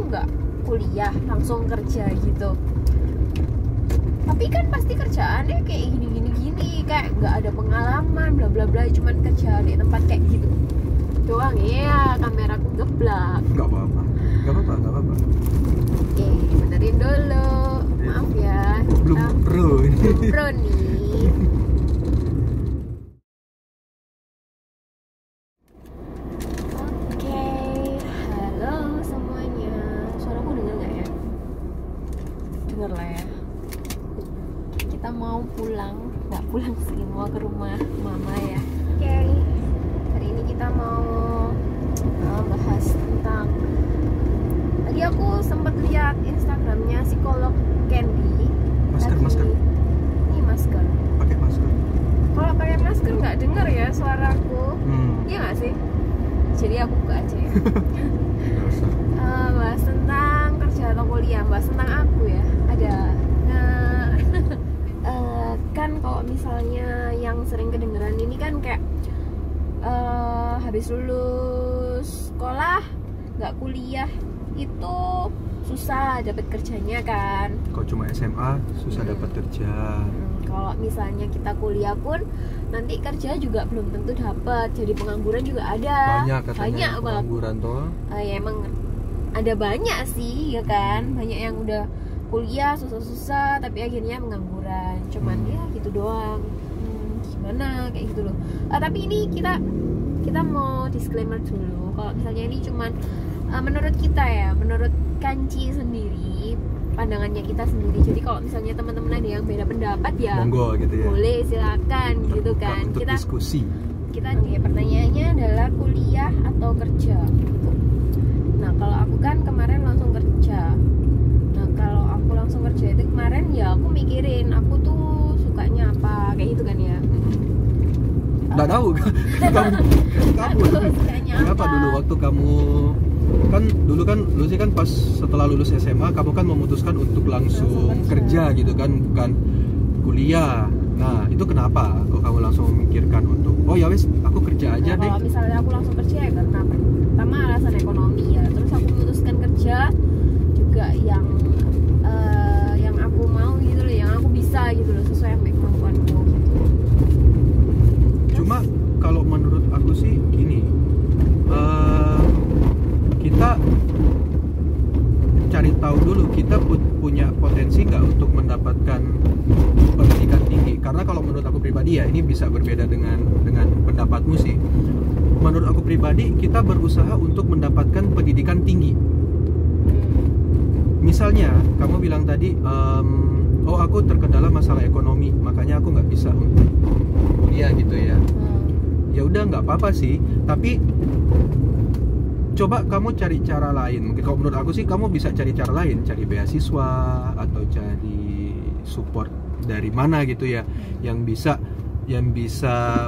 nggak kuliah langsung kerja gitu. Tapi kan pasti kerjaannya kayak gini kayak nggak ada pengalaman bla bla bla, cuman kerja di tempat kayak gitu doang. Ya kameraku geblak. Nggak apa-apa. Oke, benerin dulu. Maaf ya. Belum pro ini. Belum pro nih. Oke, halo semuanya. Suaraku denger nggak ya? Denger lah ya. Kita mau pulang, nggak pulang sih, mau ke rumah mama ya. Oke, hari ini kita mau bahas tentang, tadi aku sempat lihat Instagramnya psikolog Candy. Masker. Ini masker. Pakai masker. Kalau pakai masker nggak denger ya suaraku. Iya nggak sih? Jadi aku buka aja ya. Nggak usah. Bahas tentang kerja atau kuliah, bahas tentang aku ya. Ada kan kalau misalnya yang sering kedengeran ini kan kayak habis lulus sekolah nggak kuliah itu susah dapat kerjanya kan. Kalau cuma SMA susah dapat kerja. Kalau misalnya kita kuliah pun nanti kerja juga belum tentu dapat, jadi pengangguran juga ada. Banyak katanya pengangguran toh. Ya emang ada banyak sih ya kan, banyak yang udah kuliah susah-susah tapi akhirnya pengangguran. Cuman ya gitu doang. Gimana kayak gitu loh. Tapi ini kita mau disclaimer dulu. Kalau misalnya ini cuman menurut kita ya, menurut Kanci sendiri, pandangannya kita sendiri. Jadi kalau misalnya teman-teman ada yang beda pendapat ya monggo gitu ya. Boleh, silakan gitu Terbuka kan. untuk diskusi. Kita ya, pertanyaannya adalah kuliah atau kerja gitu. Nah, kalau aku kan kemarin langsung kerja. Nah, kalau aku langsung kerja itu kemarin ya aku mikirin aku tuh sukanya apa kayak gitu kan ya. Nggak tahu kamu kenapa dulu waktu kamu dulu sih kan pas setelah lulus SMA kamu kan memutuskan untuk langsung kerja gitu kan, bukan kuliah. Nah itu kenapa kok kamu langsung memikirkan untuk ya wes aku kerja aja deh? Kalau misalnya aku langsung kerja ya karena pertama alasan ekonomi ya, terus aku memutuskan kerja juga yang aku mau gitu loh, yang aku bisa gitu loh, sesuai sama kemampuanku gitu. Cuma kalau menurut aku sih gini, kita cari tahu dulu kita punya potensi nggak untuk mendapatkan pendidikan tinggi. Karena kalau menurut aku pribadi ya, ini bisa berbeda dengan pendapatmu sih. Menurut aku pribadi kita berusaha untuk mendapatkan pendidikan tinggi. Misalnya kamu bilang tadi aku terkendala masalah ekonomi, makanya aku nggak bisa untuk kuliah gitu ya. Ya udah nggak apa-apa sih, tapi coba kamu cari cara lain. Mungkin kalau menurut aku sih kamu bisa cari cara lain, cari beasiswa atau cari support dari mana gitu ya, yang bisa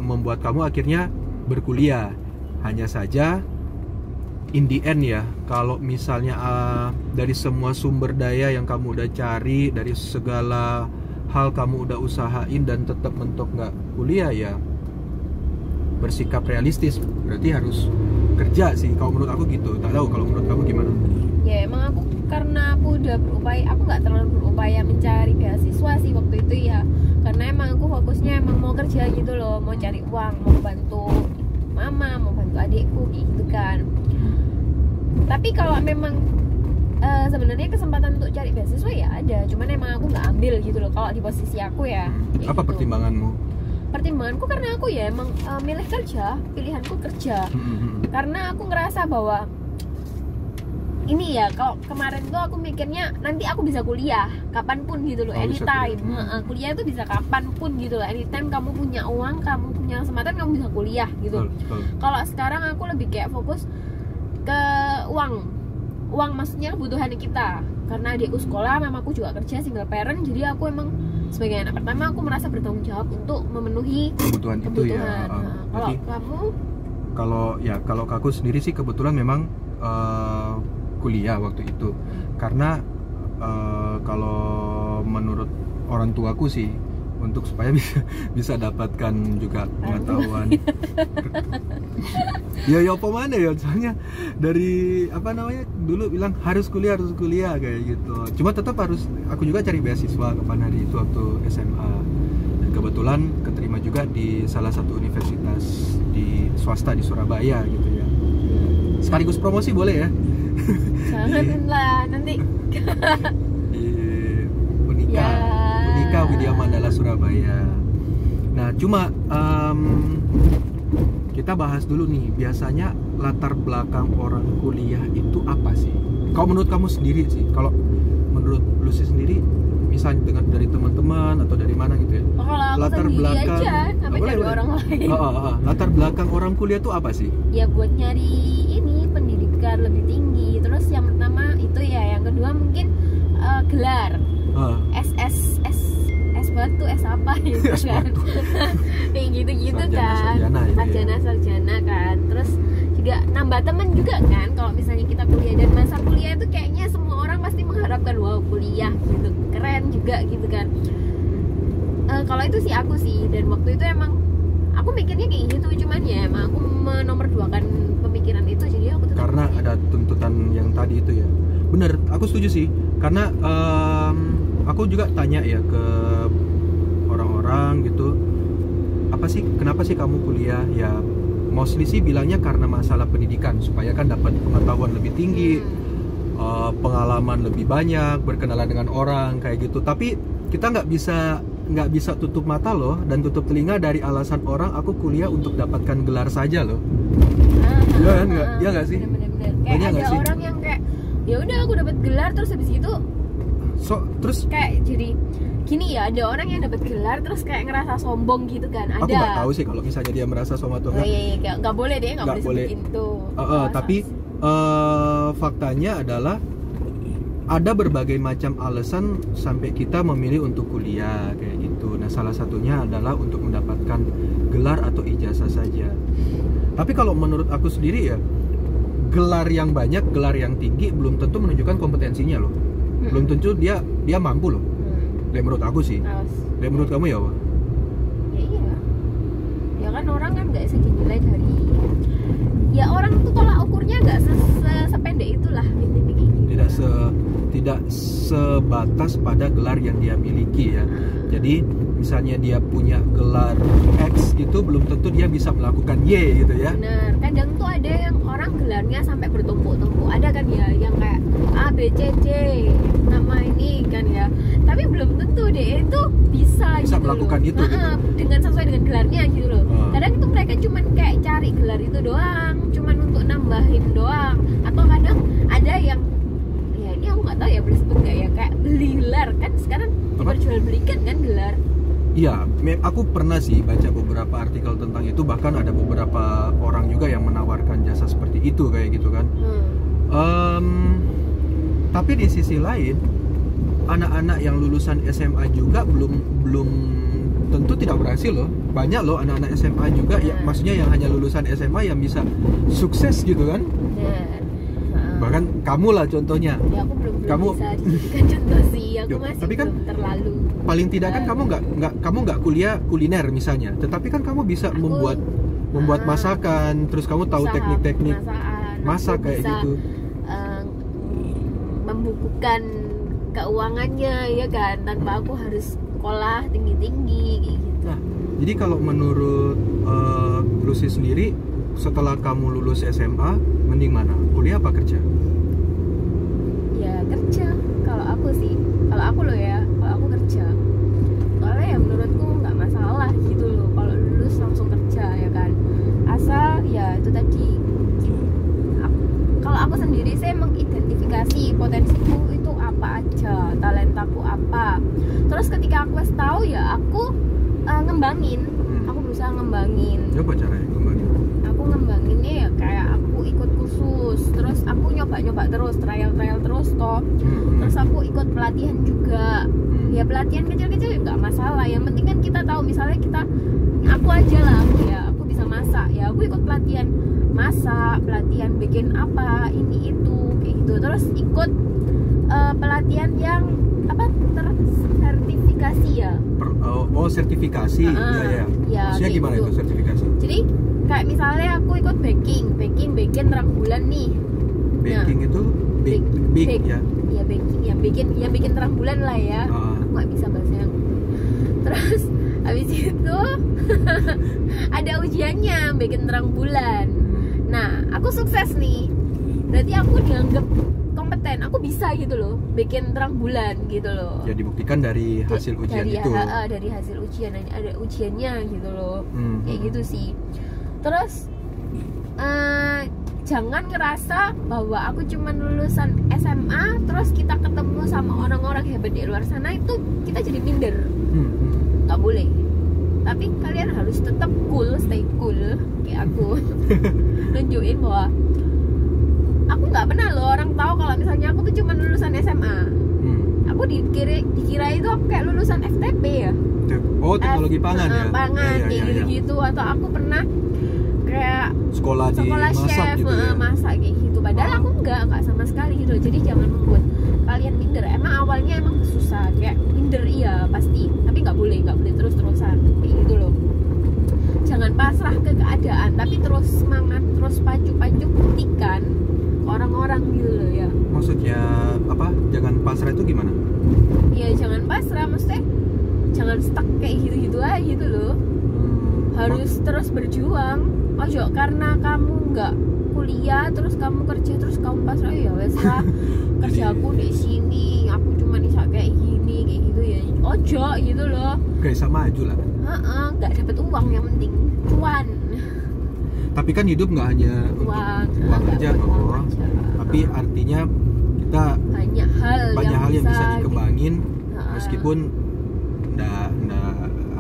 membuat kamu akhirnya berkuliah. Hanya saja in the end ya, kalau misalnya dari semua sumber daya yang kamu udah cari, dari segala hal kamu udah usahain dan tetap mentok nggak kuliah ya, bersikap realistis, berarti harus kerja sih. Kalau menurut aku gitu. Tak tahu kalau menurut kamu gimana? Ya emang karena aku udah berupaya, aku nggak terlalu berupaya mencari beasiswa sih waktu itu ya, karena emang aku fokusnya emang mau kerja gitu loh, mau cari uang, mau bantu mama, mau bantu adikku gitu kan. Tapi kalau memang sebenarnya kesempatan untuk cari beasiswa ya ada, cuman emang aku nggak ambil gitu loh kalau di posisi aku ya. Apa gitu. Pertimbanganmu? Pertimbanganku karena aku ya emang milih kerja, pilihanku kerja. Karena aku ngerasa bahwa ini ya, kalau kemarin tuh aku mikirnya nanti aku bisa kuliah kapanpun gitu loh, anytime. Kuliah itu bisa kapanpun gitu loh, anytime kamu punya uang, kamu punya kesempatan, kamu bisa kuliah gitu. Kalau sekarang aku lebih kayak fokus ke uang maksudnya kebutuhan kita. Karena adikku sekolah, mamaku juga kerja, single parent, jadi aku emang sebagai anak pertama aku merasa bertanggung jawab untuk memenuhi kebutuhan. Itu ya. Kalau kamu? Kalau aku sendiri sih kebetulan memang kuliah waktu itu. Karena kalau menurut orang tuaku sih untuk supaya bisa dapatkan juga pengetahuan. Ya apa mana ya, soalnya dari apa namanya dulu bilang harus kuliah kayak gitu. Cuma tetap harus, aku juga cari beasiswa kapan hari itu waktu SMA. Dan kebetulan keterima juga di salah satu universitas di swasta di Surabaya gitu ya. Sekaligus promosi boleh ya? Janganlah nanti. Unika Widya Mandala Surabaya. Nah cuma kita bahas dulu nih, biasanya latar belakang orang kuliah itu apa sih? Kalau menurut kamu sendiri sih, kalau menurut Lucy sendiri, misalnya dengar dari teman-teman atau dari mana gitu ya? Kalau aku latar belakang aja, sampai dari orang lain. Latar belakang orang kuliah itu apa sih? Ya buat nyari ini pendidikan lebih tinggi. Terus yang pertama itu ya, yang kedua mungkin gelar. S batu, S apa gitu kan. Kayak gitu-gitu kan. Sarjana kan. Terus juga nambah temen juga kan. Kalau misalnya kita kuliah, dan masa kuliah itu kayaknya semua orang pasti mengharapkan wow kuliah gitu, keren juga gitu kan. Kalau itu sih aku sih, dan waktu itu emang aku mikirnya kayak gitu, cuman ya emang aku menomorduakan pemikiran itu, jadi aku tetap karena ada tuntutan yang tadi itu ya. Bener, aku setuju sih, karena aku juga tanya ya ke orang-orang gitu, apa sih, kenapa sih kamu kuliah? Ya mostly sih bilangnya karena masalah pendidikan, supaya kan dapat pengetahuan lebih tinggi, pengalaman lebih banyak, berkenalan dengan orang kayak gitu. Tapi kita nggak bisa tutup mata loh dan tutup telinga dari alasan orang, aku kuliah untuk dapatkan gelar saja loh. Iya kan, nggak sih? Bener-bener. Kayak ada orang yang kayak ya udah aku dapat gelar, terus habis itu terus kayak jadi gini ya, ada orang yang dapat gelar terus kayak ngerasa sombong gitu kan. Ada. Aku nggak tahu sih kalau misalnya dia merasa sombong atau enggak. Iya, nggak boleh deh, nggak boleh sebutin itu. Tapi faktanya adalah ada berbagai macam alasan sampai kita memilih untuk kuliah kayak gitu. Nah, salah satunya adalah untuk mendapatkan gelar atau ijazah saja. Tapi kalau menurut aku sendiri ya, gelar yang banyak, gelar yang tinggi belum tentu menunjukkan kompetensinya loh. Belum tentu dia mampu loh. Menurut aku sih. Menurut kamu ya apa? Ya iya. Ya kan orang kan nggak bisa dinilai dari, ya orang tuh tolak ukurnya nggak sependek itulah intinya kayak gitu. Tidak sebatas pada gelar yang dia miliki ya. Jadi misalnya dia punya gelar X gitu, belum tentu dia bisa melakukan Y gitu ya. Benar. Kadang tuh ada yang orang gelarnya sampai bertumpuk-tumpuk. Ada kan ya yang kayak A, B, C, D nama ini kan ya. Tapi belum tentu deh itu bisa gitu melakukan loh. Itu gitu. Dengan sesuai dengan gelarnya gitu loh. Kadang itu mereka cuman kayak cari gelar itu doang, cuman untuk nambahin doang. Atau kadang ada yang ya ini aku nggak tahu ya boleh sebut nggak ya, kayak beli gelar kan sekarang diperjualbelikan kan gelar. Iya, aku pernah sih baca beberapa artikel tentang itu, bahkan ada beberapa orang juga yang menawarkan jasa seperti itu kayak gitu kan. Tapi di sisi lain, anak-anak yang lulusan SMA juga belum tentu tidak berhasil loh. Banyak loh anak-anak SMA juga, ya, maksudnya yang hanya lulusan SMA yang bisa sukses gitu kan. Bahkan kamu lah contohnya. Ya aku belum bisa dijadikan contoh sih. Aku masih tapi kan, belum terlalu. Paling tidak kan kamu nggak kuliah kuliner misalnya, tetapi kan kamu bisa membuat masakan, terus kamu tahu teknik-teknik masak kayak gitu. Membukukan keuangannya ya kan, tanpa aku harus sekolah tinggi-tinggi kayak gitu. Nah, jadi kalau menurut Lucy sendiri, setelah kamu lulus SMA, mending mana? Kuliah apa kerja? Ya kerja. Kalau aku sih, kalau aku loh ya, kalau aku kerja. Soalnya ya menurutku nggak masalah gitu loh. Kalau lulus langsung kerja ya kan. Asal ya itu tadi. Kalau aku sendiri saya mengidentifikasi potensiku itu apa aja, talentaku apa. Terus ketika aku wes tahu ya aku ngembangin. Aku berusaha ngembangin. Apa caranya ngembangin? Aku ngembanginnya ya kayak aku ikut kursus, terus aku nyoba-nyoba terus, trial terus toh. Terus aku ikut pelatihan juga. Ya pelatihan kecil-kecil nggak masalah. Yang penting kan kita tahu, misalnya aku aja lah, aku bisa masak. Ya aku ikut pelatihan masak, pelatihan bikin apa, ini itu kayak gitu. Terus ikut pelatihan yang tersertifikasi sertifikasi ya. Sertifikasi. Iya. Ya, Maksudnya gimana gitu. itu sertifikasi? Jadi kayak misalnya aku ikut baking terang bulan nih. Baking itu bake ya. Ya baking terang bulan lah ya. Aku nggak bisa bahasanya. Terus habis itu ada ujiannya baking terang bulan. Nah, aku sukses nih. Berarti aku dianggap kompeten, aku bisa gitu loh, bikin terang bulan gitu loh. Ya dibuktikan dari hasil ujian itu. Dari hasil ujian, ada ujiannya gitu loh. Kayak gitu sih. Terus jangan ngerasa bahwa aku cuma lulusan SMA, terus kita ketemu sama orang-orang hebat di luar sana itu kita jadi minder. Nggak boleh. Tapi kalian harus tetap cool, stay cool kayak aku. Nunjukin bahwa aku nggak pernah loh orang tahu kalau misalnya aku tuh cuma lulusan SMA. Aku dikira itu aku kayak lulusan FTP ya. Teknologi pangan ya. Pangan kayak gitu. Atau aku pernah kayak sekolah chef gitu ya? Masak kayak gitu. Padahal aku nggak sama sekali gitu. Jadi jangan membuat kalian minder. Emang awalnya emang susah kayak minder iya pasti. Tapi nggak boleh terus-terusan kayak gitu loh. Jangan pasrah ke keadaan, tapi terus semangat, terus pacu-pacu buktikan orang-orang gitu loh ya. Maksudnya apa? Jangan pasrah itu gimana? Ya jangan pasrah, maksudnya jangan stuck kayak gitu-gitu aja gitu loh. Harus terus berjuang. Ojo karena kamu nggak kuliah terus kamu kerja terus kamu pasrah ya wes lah. Kerjaku di sini, aku cuma bisa kayak gini kayak gitu ya. Ojo gitu loh. Kayak sama aja lah. Nggak dapat uang yang penting cuan. Tapi kan hidup nggak hanya uang aja loh. Tapi artinya kita banyak hal yang bisa dikembangin meskipun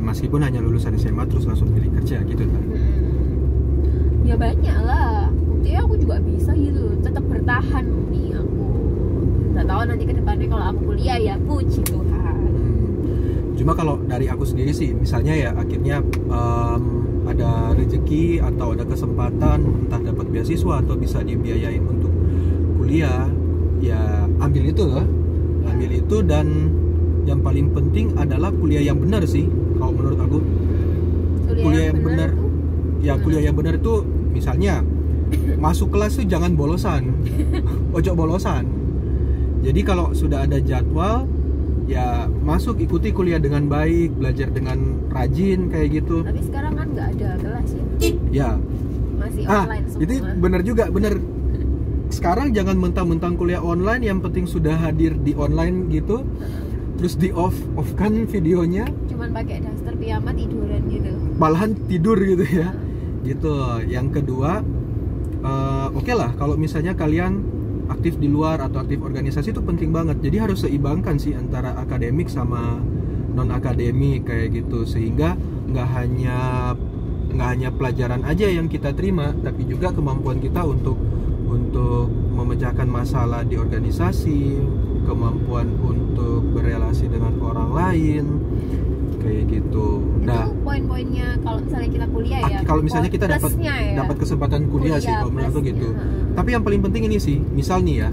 meskipun hanya lulusan SMA terus langsung pilih kerja gitu kan. Ya banyak lah. Buktinya aku juga bisa gitu. Tetap bertahan nih aku. Nggak tahu nanti ke depannya kalau aku kuliah ya puji Tuhan. Cuma kalau dari aku sendiri sih, misalnya ya akhirnya ada rezeki atau ada kesempatan entah dapat beasiswa atau bisa dibiayain untuk kuliah, ya ambil itu loh. Ambil itu, dan yang paling penting adalah kuliah yang benar sih kalau menurut aku. Kuliah yang benar. Ya kuliah yang benar itu misalnya masuk kelas tuh jangan bolosan. Ojo bolosan. Jadi kalau sudah ada jadwal ya masuk, ikuti kuliah dengan baik, belajar dengan rajin kayak gitu. Tapi sekarang kan nggak ada kelas ya? Ya. Masih online semua. Itu benar juga, benar. Sekarang jangan mentang-mentang kuliah online, yang penting sudah hadir di online gitu, terus di off kan videonya. Cuman pakai daster piyama tiduran gitu. Malahan tidur gitu ya. Gitu. Yang kedua, oke lah kalau misalnya kalian aktif di luar atau aktif organisasi itu penting banget. Jadi harus seimbangkan sih antara akademik sama non akademik kayak gitu, sehingga nggak hanya pelajaran aja yang kita terima, tapi juga kemampuan kita untuk memecahkan masalah di organisasi, kemampuan untuk berelasi dengan orang lain kayak gitu. Nah, poin-poinnya kalau misalnya kita kuliah ya. Kalau misalnya kita dapat kesempatan kuliah sih kalau menurut aku gitu. Tapi yang paling penting ini sih, misal nih ya,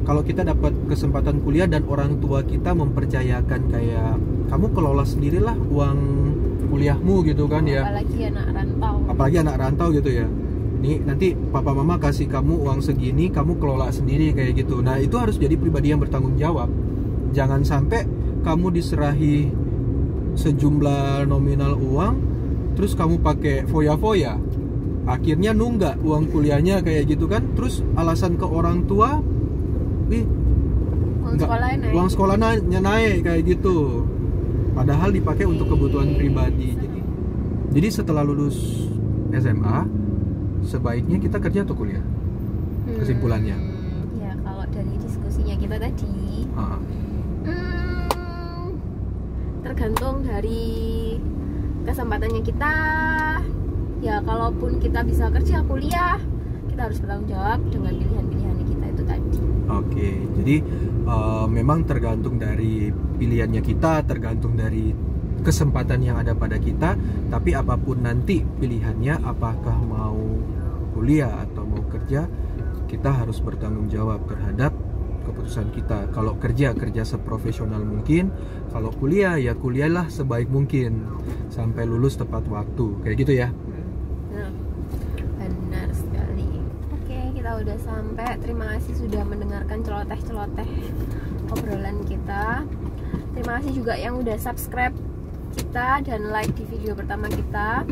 kalau kita dapat kesempatan kuliah dan orang tua kita mempercayakan kayak kamu kelola sendirilah uang kuliahmu gitu kan ya. Apalagi anak rantau gitu ya. Nih nanti papa mama kasih kamu uang segini, kamu kelola sendiri kayak gitu. Nah itu harus jadi pribadi yang bertanggung jawab. Jangan sampai kamu diserahi sejumlah nominal uang, terus kamu pakai foya-foya, akhirnya nunggak uang kuliahnya kayak gitu kan. Terus alasan ke orang tua, uang sekolahnya naik kayak gitu, padahal dipakai untuk kebutuhan pribadi. Jadi setelah lulus SMA sebaiknya kita kerja atau kuliah? Kesimpulannya ya kalau dari diskusinya kita tadi tergantung dari kesempatannya kita. Ya kalaupun kita bisa kerja kuliah, kita harus bertanggung jawab dengan pilihan-pilihan kita itu tadi. Oke, jadi memang tergantung dari pilihannya kita, tergantung dari kesempatan yang ada pada kita. Tapi apapun nanti pilihannya, apakah mau kuliah atau mau kerja, kita harus bertanggung jawab terhadap keputusan kita. Kalau kerja seprofesional mungkin, kalau kuliah ya kuliahlah sebaik mungkin sampai lulus tepat waktu, kayak gitu ya. Nah, benar sekali. Oke, kita udah sampai. Terima kasih sudah mendengarkan celoteh-celoteh obrolan kita. Terima kasih juga yang udah subscribe kita dan like di video pertama kita.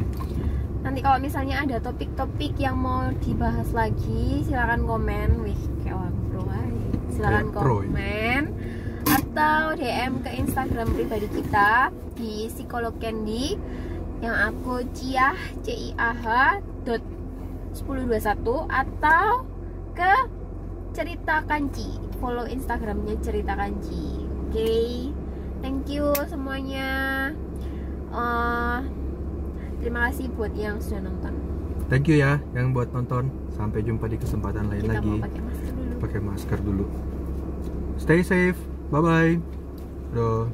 Nanti kalau misalnya ada topik-topik yang mau dibahas lagi, silakan komen. Wih, kayak orang pro aja. Silakan komen atau DM ke Instagram pribadi kita di Psikolog Candy yang aku ciah.1021 atau ke Cerita Kanci. Follow Instagramnya Cerita Kanci. Oke, thank you semuanya. Terima kasih buat yang sudah nonton. Thank you ya yang buat nonton. Sampai jumpa di kesempatan lain Kita lagi. mau pakai masker dulu. Pakai masker dulu. Stay safe. Bye bye. Bro.